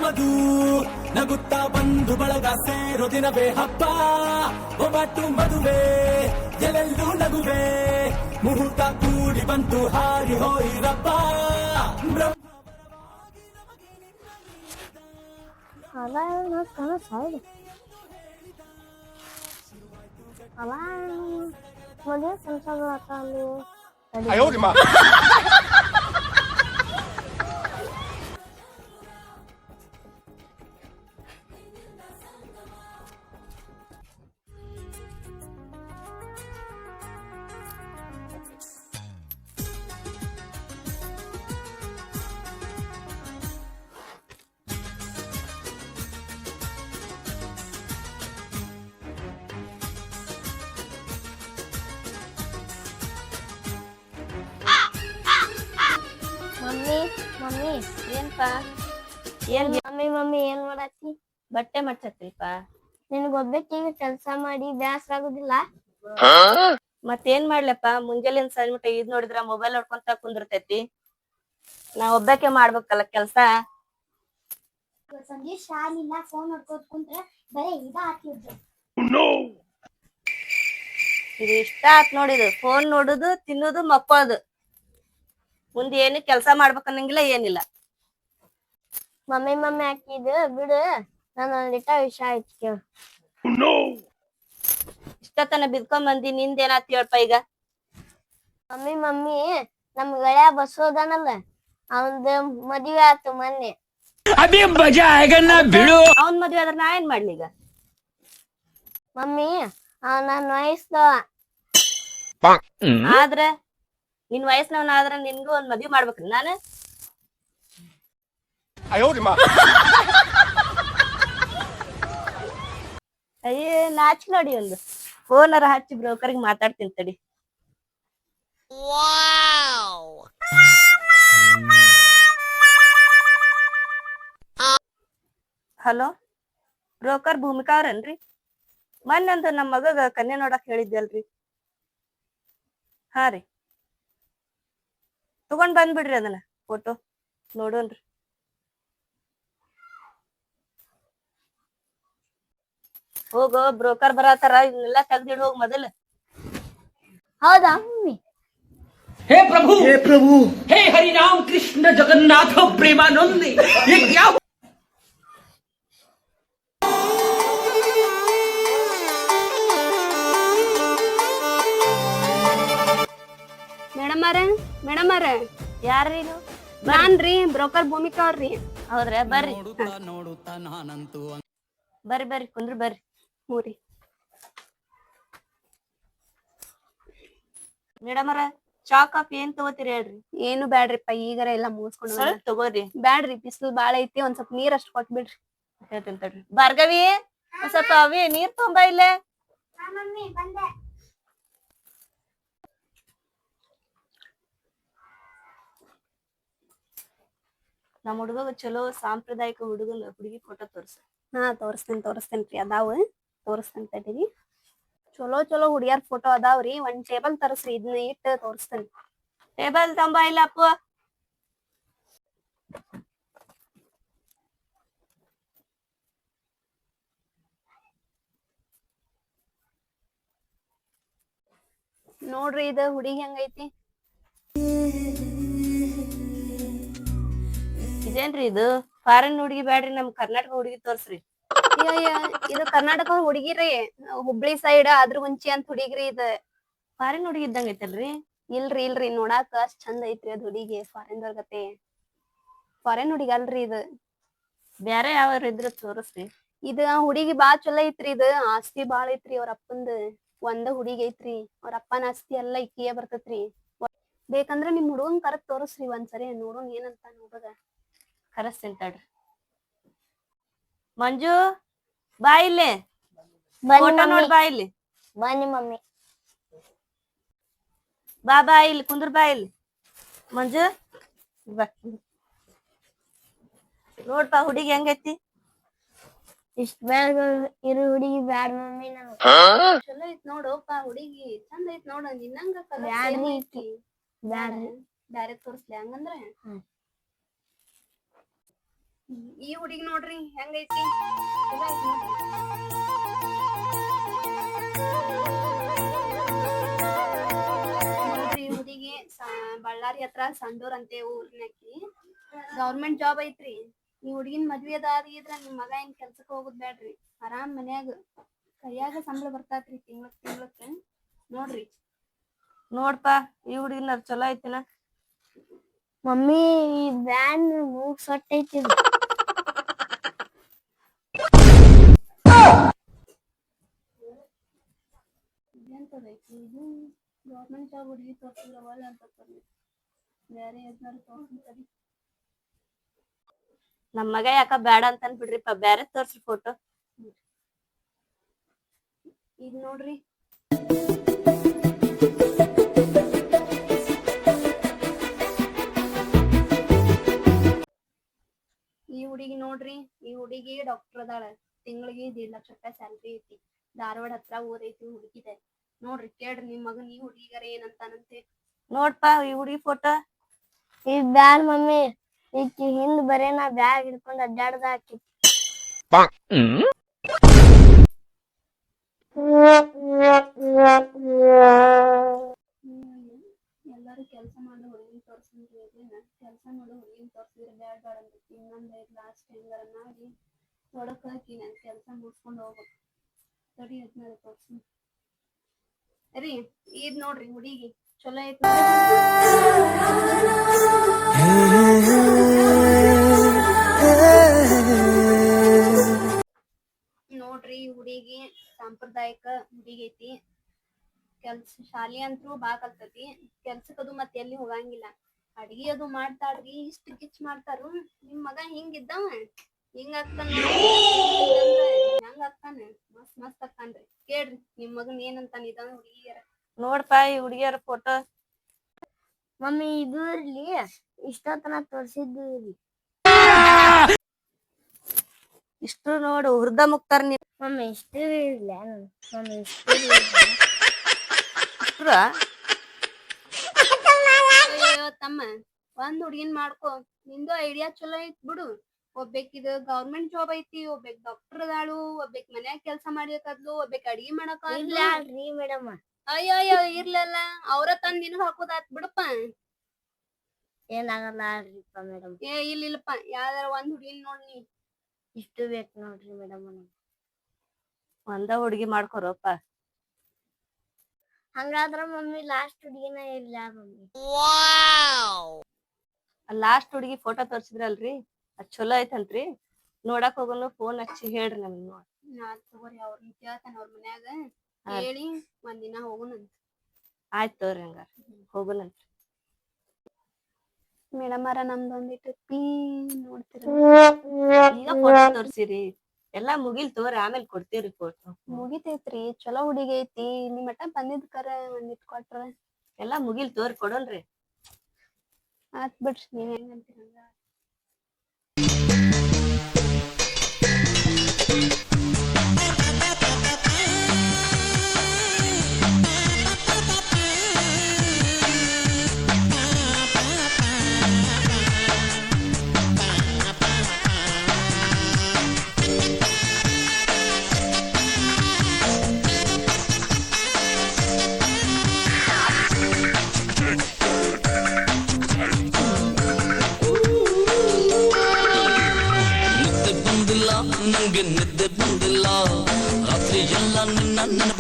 ನಮದು ನಗುತ್ತಾ ಬಂದು ಬಳಗ ಸೇರೋ ದಿನವೇ ಹಬ್ಬ ಒಬ್ಬಟ್ಟು ಮದುವೆ ಎಲ್ಲೆಲ್ಲೂ ನಗುವೆ ಮುಹೂರ್ತ ಕೂಡಿ ಬಂತು ಹಾರಿ ಹೋಯಿರಪ್ಪ ಮಮ್ಮಿ ಮಮ್ಮಿ ಏನ್ಪಾ ಏನ್ ಮಮ್ಮಿ ಮಮ್ಮಿ ಏನ್ ಮಾಡತ್ತಿ ಬಟ್ಟೆ ಮಡ್ಸತ್ರಿಪ್ಪ. ನಿನಗೊಬ್ಬಕ್ಕಿಗೆ ಕೆಲ್ಸ ಮಾಡಿ ಬ್ಯಾಸರ ಆಗುದಿಲ್ಲ? ಮತ್ತೇನ್ ಮಾಡ್ಲಪ್ಪ, ಮುಂಜಾನೆ ಸಂಜೆ ಮಟ್ಟ ಇದ್ ನೋಡಿದ್ರ ಮೊಬೈಲ್ ನೋಡ್ಕೊಂತ ಕುಂದಿರ್ತೈತಿ. ನಾ ಒಬ್ಬಾಕೆ ಮಾಡ್ಬೇಕಲ್ಲ ಕೆಲ್ಸ. ಸಂಜೆ ಶಾಲಿಲ್ಲ ಫೋನ್ ನೋಡ್ಕೋತ ಕುಂತ್ರೆ ಬರೇ ಇದ ಹಾಕಿದ್ರು. ಇದು ಇಷ್ಟ ಆತ್ ನೋಡಿದು, ಫೋನ್ ನೋಡುದು, ತಿನ್ನುದು, ಮಕ್ಕೊಳ್ಳೋದು. ಮುಂದೆ ಏನು ಕೆಲ್ಸ ಮಾಡ್ಬೇಕನ್ನಂಗಿಲ್ಲ ಏನಿಲ್ಲ. ಮಮ್ಮಿ ಮಮ್ಮಿ ಹಾಕಿದ್ ಬಿಡು, ನಾನು ಒಂದಿಟ ವಿಷಯ ಐತಿ ಕೇಳು. ಇಷ್ಟತನ ಬಿದ್ಕೊಂಡ್ ಬಂದಿ, ನಿಂದೇನಾತ್ ಹೇಳ್ಪ ಈಗ. ಮಮ್ಮಿ ಮಮ್ಮಿ ನಮ್ ಗೆಳೆಯ ಬಸೋದನಲ್ಲ, ಅವಂದ ಮದ್ವೆ ಆತು ಮೊನ್ನೆ. ಅವನ್ ಮದ್ವೆ ಆದ್ರ ನಾ ಏನ್ ಮಾಡ್ಲಿ ಈಗ? ಮಮ್ಮಿ ನನ್ ವಯಸ್ಸು ಆದ್ರ ನಿನ್ ವಯಸ್ಸಿನವನ ಆದ್ರ ನಿನ್ಗೂ ಒಂದ್ ಮದ್ವಿ ಮಾಡ್ಬೇಕ್ರಿ ನಾನು. ಅಯ್ಯೇ ನಾಚ್ ನೋಡಿ, ಒಂದು ಫೋನರ ಹಚ್ಚಿ ಬ್ರೋಕರ್ಗೆ ಮಾತಾಡ್ತೀನಿ ತಡಿ. ಹಲೋ, ಬ್ರೋಕರ್ ಭೂಮಿಕಾ ಅವ್ರನ್ರಿ? ಮೊನ್ನೊಂದು ನಮ್ ಮಗಗ ಕನ್ಯಾ ನೋಡಕ್ ಹೇಳಿದ್ಯಲ್ರಿ? ಹಾ ರೀ, ತಗೊಂಡ್ ಬಂದ್ಬಿಡ್ರಿ ಅದನ್ನ ಫೋಟೋ ನೋಡೋನ್ರಿ. ಹೋಗೋ, ಬ್ರೋಕರ್ ಬರತಾರ, ಇದನ್ನೆಲ್ಲಾ ತೆಗ್ದಿಡ್ ಹೋಗ್ ಮೊದಲು. ಹೌದಾ ಮಮ್ಮಿ? हे प्रभु हे हरि राम कृष्ण जगन्नाथ प्रेमानंद ये क्या? ಮೇಡಮ್ ಅವ್ರೆ ಯಾರ್ರಿ ನೀವು? ನಾನ್ರಿ ಬ್ರೋಕರ್ ಭೂಮಿಕಾ ಅವ್ರಿ. ಹೌದ್ರಾ? ಬರ್ರಿ ಬರ್ರಿ ಬರ್ರಿ ಕುಂದ್ರಿ ಬರ್ರಿ. ಹ್ಞೂರಿ ಮೇಡಮ್ ಅವ್ರ, ಚಾ ಕಾಫಿ ಏನ್ ತಗೋತೀರಿ ಹೇಳ್ರಿ? ಏನು ಬ್ಯಾಡ್ರಿಪ್ಪ, ಈಗರ ಎಲ್ಲಾ ಮುಗಿಸ್ಕೊಂಡು ಸ್ವಲ್ಪ ತಗೋರಿ. ಬ್ಯಾಡ್ರಿ, ಬಿಸಿಲು ಬಾಳ ಐತಿ, ಒಂದ್ ಸ್ವಲ್ಪ ನೀರ್ ಅಷ್ಟ್ ಕೊಟ್ಬಿಡ್ರಿ. ಹೇಳ್ತೀನಿ ತಡ್ರಿ. ಭಾರ್ಗವಿ, ಒಂದ್ ಸ್ವಲ್ಪ ಅವಿ ನೀರ್ ತುಂಬ ಇಲ್ಲೇ. ನಮ್ ಹುಡುಗ ಚಲೋ ಸಾಂಪ್ರದಾಯಿಕ ಹುಡುಗಿ ಫೋಟೋ ತೋರ್ಸ. ಹಾ ತೋರಿಸ್ತೇನ್ರಿ, ಅದಾವ ತೋರಿಸ್ತೇನೆ ತಡೀರಿ. ಚಲೋ ಹುಡುಗಿಯರ್ ಫೋಟೋ ಅದಾವ್ರಿ, ಒಂದ್ ಟೇಬಲ್ ತರಸ್ರಿ, ಇದನ್ನ ಇಟ್ಟು ತೋರಿಸ್ತೇನೆ. ಟೇಬಲ್ ತಂಬ ಇಲ್ಲ ಅಪ್ಪ. ನೋಡ್ರಿ, ಇದು ಹುಡುಗಿ ಹೆಂಗೈತಿ? ಇದೇನ್ರಿ ಇದು? ಫಾರಿನ್ ಹುಡುಗಿ ಬ್ಯಾಡ್ರಿ, ನಮ್ ಕರ್ನಾಟಕ ಹುಡುಗಿ ತೋರ್ಸ್ರಿ. ಇದು ಕರ್ನಾಟಕ ಹುಡುಗಿರಿ, ಹುಬ್ಳಿ ಸೈಡ್ ಅದ್ರ ಮುಂಚೆ ಅಂತ ಹುಡುಗಿರಿ. ಇದು ಫಾರಿನ್ ಹುಡುಗಿ ಇದ್ದಂಗ ಐತಲ್ರಿ? ಇಲ್ರಿ ನೋಡಾಕ ಅಷ್ಟ್ ಚಂದ ಐತ್ರಿ ಅದ್ ಹುಡುಗಿ, ಫಾರಿನ್ ದರ್ಗತೆ. ಫಾರಿನ್ ಹುಡುಗಿ ಅಲ್ರಿ ಇದು, ಬ್ಯಾರೆ ಯಾವ ಇದ್ರ ತೋರಿಸ್ರಿ. ಇದು ಹುಡುಗಿ ಬಾಳ ಚಲೋ ಐತ್ರಿ, ಇದು ಆಸ್ತಿ ಬಾಳ ಐತ್ರಿ ಅವ್ರ ಅಪ್ಪಂದ. ಒಂದ ಹುಡುಗಿ ಐತ್ರಿ, ಅವ್ರ ಅಪ್ಪನ ಆಸ್ತಿ ಎಲ್ಲಾ ಇಕ್ಕಿಗೆ ಬರ್ತೈತ್ರಿ. ಬೇಕಂದ್ರ ನಿಮ್ ಹುಡುಗನ್ ಕರೆಕ್ಟ್ ತೋರಿಸ್ರಿ ಒಂದ್ಸರಿ, ನೋಡೋಣ ಏನಂತ ಹುಡುಗ. ಕರೆಸ್ತೀನಿ ತಡ್ರಿ. ಮಂಜು, ಬಾ ಇಲ್ಲಿ, ಫೋಟೋ ನೋಡ್ ಬಾ ಇಲ್ಲಿ. ಬನ್ನಿ ಮಮ್ಮಿ. ಬಾ ಇಲ್ಲಿ ಕುಂದ್ರ, ಬಾ ಇಲ್ಲಿ ಮಂಜು ಬಾ. ನೋಡ್ಪಾ ಹುಡುಗಿ ಹೆಂಗೈತಿ? ಇಷ್ಟ ಬ್ಯಾಡ ಇರು ಹುಡುಗಿ, ಬ್ಯಾಡ ಮಮ್ಮಿ. ಚಲೋ ಐತ್ ನೋಡಪ್ಪ ಹುಡುಗಿ, ಚಂದ ಐತ್ ನೋಡ, ನಿನ್ನಂಗ ಐತಿ. ಬ್ಯಾಡ್ರಿ, ಬ್ಯಾರೆ ತೋರಿಸ್ಲಿ ಹಂಗಂದ್ರ. ಈ ಹುಡುಗಿ ನೋಡ್ರಿ ಹೆಂಗೈತಿ ಚಲೋ ಐತಿ ನೋಡ್ರಿ. ನೋಡ್ರಿ ಈ ಹುಡುಗಿ ಬಳ್ಳಾರಿ ಹತ್ರ ಸಂಡೂರ್ ಅಂತೆ ಊರಿನಾಕಿ ಗೌರ್ಮೆಂಟ್ ಜಾಬ್ ಐತ್ರಿ. ಈ ಹುಡುಗಿನ ಮದ್ವಿ ಅದಾಗಿದ್ರ ನಿಮ್ ಮಗ ಏನ್ ಕೆಲ್ಸಕ್ಕೆ ಹೋಗುದ್ ಬ್ಯಾಡ್ರಿ, ಆರಾಮ್ ಮನ್ಯಾಗ ಕೈಯಾಗ ಸಂಬಳ ಬರ್ತಾತ್ರಿ ತಿಂಗ್ಳಕ್. ನೋಡ್ರಿ ನೋಡ್ಪ ಈ ಹುಡುಗಿನ ಚಲೋ ಐತಿನ. ಮಮ್ಮಿ ಈ ಬ್ಯಾನ್ ಮೂಗ್ ಸೊಟ್ಟೈತಿ. ಎಂತದೈತಿ ಇದು ಗೌರ್ಮೆಂಟ್ ಜಾಬ್ ಹುಡುಗಿ ತೋರ್ಸಿದ್ರ ಒಳ್ಳೆ ಅಂತ ಬೇರೆ ಎದ್ನಾರು ತೋರ್ಸ್ರಿ. ನಮ್ ಮಗ ಯಾಕ ಬ್ಯಾಡ ಅಂತ ಬಿಡ್ರಿಪ್ಪ, ಬ್ಯಾರೆ ತೋರ್ಸ್ರಿ ಫೋಟೋ. ಈಗ ನೋಡ್ರಿ ಈ ಹುಡುಗಿ ನೋಡ್ರಿ, ಈ ಹುಡುಗಿ ಡಾಕ್ಟರ್ ಅದಾಳ, ತಿಂಗಳಿಗೆ 1.5 ಲಕ್ಷ ರೂಪಾಯಿ ಸ್ಯಾಲ್ರಿ ಐತಿ, ಧಾರವಾಡ ಹತ್ರ ಓದೈತಿ ಹುಡುಗಿದೆ. ನೋಡ್ರಿ ಕೇಳ್ರಿ ನಿಮ್ ಮಗನ್ ಈ ಹುಡುಗಿಗಾರ ಏನಂತಾನಂತೆ. ನೋಡ್ಪ ಈ ಹುಡುಗಿ ಫೋಟೋ. ಈ ಬ್ಯಾನ್ ಮಮ್ಮಿ ಈಕಿ ಹಿಂದ್ ಬರೇ ನಾ ಬ್ಯಾಗ್ ಹಿಡ್ಕೊಂಡ್ ಅಡ್ಡಾಡ್ದ ಆಕಿ. ಎಲ್ಲಾರು ಕೆಲ್ಸ ಮಾಡೋ ಹುಡುಗಿನ ತೋರ್ಸಂದ್ರಿ, ಕೆಲ್ಸ ಮಾಡೋ ಹುಡುಗಿನ ತೋರ್ಸಿದ್ರೆ ಬ್ಯಾಡ್ ಬ್ಯಾಡ ಅಂತ ಇನ್ನೊಂದ್ ಲಾಸ್ಟ್ ಹೆಂಗಾರ ಮಾಡಿ ಹೊಡಕ್ ಹಾಕಿ ನನ್ ಕೆಲ್ಸ ಮುಗಿಸ್ಕೊಂಡ್ ಹೋಗ್ಬೇಕು. ಸರಿ ಅದ್ನಾರ ತೋರ್ಸಿ ರೀ. ಇದ್ ನೋಡ್ರಿ ಹುಡುಗಿ ಚಲೋ ಐತಿ ನೋಡ್ರಿ. ಹುಡುಗಿ ಸಾಂಪ್ರದಾಯಿಕ ಹುಡುಗಿ ಐತಿ, ಕೆಲ್ಸ ಶಾಲಿ ಅಂತೂ ಬಾ ಕಲ್ತತಿ, ಕೆಲ್ಸಕ್ಕದು ಮತ್ತೆ ಎಲ್ಲಿ ಹೋಗಂಗಿಲ್ಲ. ಅಡ್ಗಿ ಅದು ಮಾಡ್ತಾಳ್ರಿ, ಇಷ್ಟ ಗಿಚ್ ಮಾಡ್ತಾರು. ನಿಮ್ ಮಗ ಹಿಂಗಿದ್ದಾವ ಹಿಂಗ ಆಗ್ತಾನ, ಹೆಂಗ ಆಗ್ತಾನ ಮಸ್ತ್ ಮಸ್ತ್ ಆಗ್ತಾನ್ರಿ. ಕೇಳ್ರಿ ನಿಮ್ ಮಗನ್ ಏನಂತಾನ ಇದ ಹುಡುಗಿಯರ. ನೋಡ್ಪ ಈ ಹುಡುಗಿಯರ ಫೋಟೋ. ಮಮ್ಮಿ ಇದು ಇರ್ಲಿ, ಇಷ್ಟೊತ್ತನ ತೋರ್ಸಿದ್ದು ಇರ್ಲಿ. ಇಷ್ಟು ನೋಡು ಹುರ್ದ ಮುಕ್ತಾರ ನೀ. ಮಮ್ಮಿ ಇಷ್ಟು ಇರ್ಲಿ ಮಮ್ಮಿ ಅಯ್ಯೋ ತಮ್ಮ, ಒಂದ್ ಹುಡ್ಗಿನ್ ಮಾಡ್ಕೊ, ನಿಂದು ಐಡಿಯಾ ಚಲೋ ಐತ್ ಬಿಡು. ಒಬ್ಬೇಕಿದ ಗೌರ್ಮೆಂಟ್ ಜಾಬ್ ಐತಿ, ಒಬ್ಬೇಕ್ ಡಾಕ್ಟರ್ ಅದಾಳು, ಒಬ್ಬೇಕ್ ಮನ್ಯಾಗ ಕೆಲ್ಸ ಮಾಡ್ಲಿಕದ್ಲು, ಒಬ್ಬೇಕ್ ಅಡ್ಗಿ ಮಾಡಕ. ಇರ್ಲಿ ಮೇಡಮ್. ಅಯ್ಯೋ ಇರ್ಲಲ್ಲ, ಅವ್ರ ತಂದ್ ನಿನಗ್ ಹಾಕೋದಾತ್ ಬಿಡಪ್ಪ. ಏನಾಗಲ್ಲ ಅಲ್ರಿಪ್ಪ ಮೇಡಮ್. ಇಲ್ಲಪ್ಪ, ಯಾವ್ದಾರ ಒಂದ್ ಹುಡ್ಗಿನ್ ನೋಡ್ನಿ. ಇಷ್ಟು ಬೇಕು ನೋಡ್ರಿ ಮೇಡಮ್. ಒಂದ ಹುಡುಗಿ ಮಾಡ್ಕೊರಪ್ಪ. ಹಂಗಾದ್ರ ಮಮ್ಮಿ ಲಾಸ್ಟ್ ಹುಡುಗಿನ ಇರ್ಲ ಮಮ್ಮಿ. ಲಾಸ್ಟ್ ಹುಡುಗಿ ಫೋಟೋ ತೋರ್ಸಿದ್ರಲ್ರಿ, ಅದ್ ಚಲೋ ಐತಂತ್ರಿ. ನೋಡಕ್ ಹೋಗೋನು ಫೋನ್ ಹಚ್ಚಿ ಹೇಳ್ರಿ ನಮ್ಗ್. ನೋಡ್ ತಗೋರಿ, ಅವ್ರನ್ನ ಕೇಳ್ತಾನ ಅವ್ರ ಮನ್ಯಾಗ ಹೇಳಿ ಒಂದಿನ ಹೋಗುನಂತ. ಆಯ್ತ್ ತೋರಿ ಹಂಗಾರ ಹೋಗುನಂತ್ರಿ. ಮೇಡಮ್ ಅರ ನಮ್ದೊಂದಿಟ್ಟು ನೋಡ್ತೀರ. ಈಗ ಫೋಟೋ ತೋರ್ಸಿರಿ, ಎಲ್ಲಾ ಮುಗಿಲ್ ತೋರಿ, ಆಮೇಲೆ ಕೊಡ್ತೀವ್ರಿ ಫೋಟೋ. ಮುಗಿತೈತ್ರಿ, ಚಲೋ ಹುಡುಗಿ ಐತಿ, ನಿಮ್ ಮಠ ಬಂದಿದ್ ಕರ ಒಂದಿಟ್ ಕೊಟ್ರ. ಎಲ್ಲಾ ಮುಗಿಲ್ ತೋರಿ ಕೊಡೋಣ್ರಿ. ಆತ್ ಬಿಡ್ರಿ, ನೀವ್ ಹೆಂಗಂತೀರ. ನಿದ್ದೆ ಬಂದಿಲ್ಲ ನಂಗೆ, ನಿದ್ದೆ ಬಂದಿಲ್ಲ ರಾತ್ರಿ ಎಲ್ಲ ನಿನ್ನ